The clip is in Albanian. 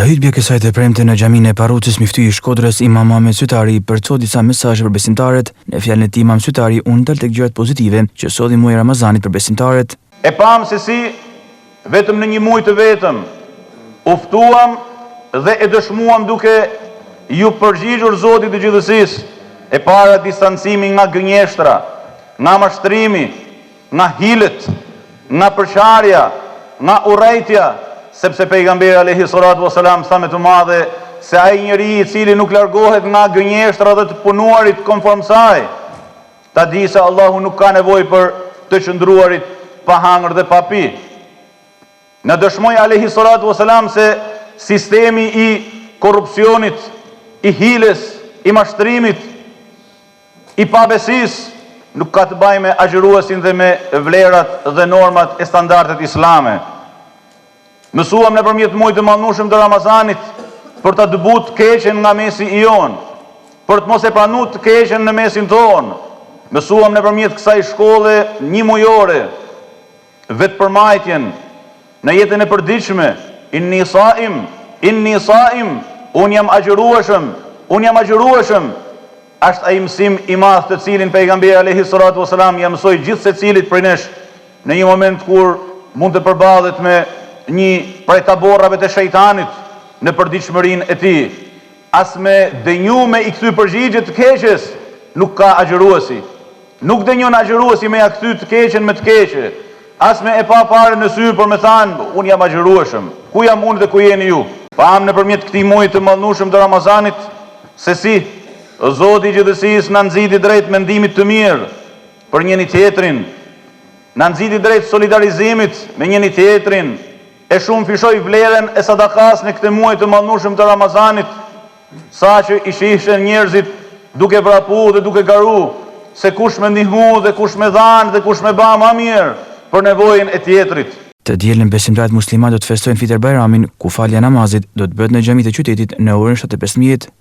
Nga hutbja e kësaj të premte në xhaminë e Parrucës Miftyi i Shkodrës, Imam Muhamet Sytari përcjell disa mesazhe për besimtarët. Në fjalën e tij Imam Sytari u ndal tek gjërat pozitive që solli muaji i Ramazanit për besimtarët. E pam se si vetëm në një muaj të vetëm u ftuam dhe e dëshmuam duke ju përgjigjur Zotit të gjithësisë, e para distancimi nga gënjeshtra, nga mashtrimi, nga hilet, nga përçarja, nga urrejtja, sepse pejgamberi alayhi salatu wasalam tha me të madhe se ai njeri i cili nuk largohet nga gënjeshtra dhe të punuarit konform saj, ta di se Allahu nuk ka nevojë për të qëndruarit pa hangër dhe pa pi. Në dëshmoi alayhi salatu wasalam se sistemi i korrupsionit, i hiles, i mashtrimit, i pabesisë nuk ka të bëjë me agjëruesin dhe me vlerat dhe normat e standardet islame. Mësuam nëpërmjet muajit të mallnueshëm të Ramazanit për ta dëbuar të keqen nga mesi i jon, për të mos e pranuar të keqen në mesin ton. Mësuam nëpërmjet kësaj shkolle një mujore vetëpërmbajtjen në jetën e përditshme. Inni saim, un jam agjërueshëm, është ai mësim i madh të cilin pejgamberi alayhi salatu wasalam ja mësoi gjithë secilit prej nesh në një moment kur mund të përballet me një prej taborrave të shejtanit në përditshmërinë e tij. As me dënjume i kthy përgjigje të keqes nuk ka agjëruesi. Nuk dënjon agjëruesi me ja kthy të keqen me të keqe. As me e pa parë në sy për me thanë un jam agjërueshëm. Ku jam unë dhe ku jeni ju? Pam nëpërmjet këtij muaji të mallnueshëm të Ramazanit se si Zoti i gjithësisë na nxiti drejt mendimit të mirë për njëri tjetrin, na nxiti drejt solidarizimit me njëri tjetrin, e shumë fishoi vlerën e sadakas në këtë muaj të mallnueshëm të Ramazanit, saqë i shihshin njerëzit duke vrapu dhe duke garu se kush më ndihmu dhe kush më dhan dhe kush më ba më mirë për nevojën e tjetrit. Të dielën besimtarët muslimanë do të festojnë Fitr Bajramin, ku falja e namazit do të bëhet në xhamitë e qytetit në orën 7:15.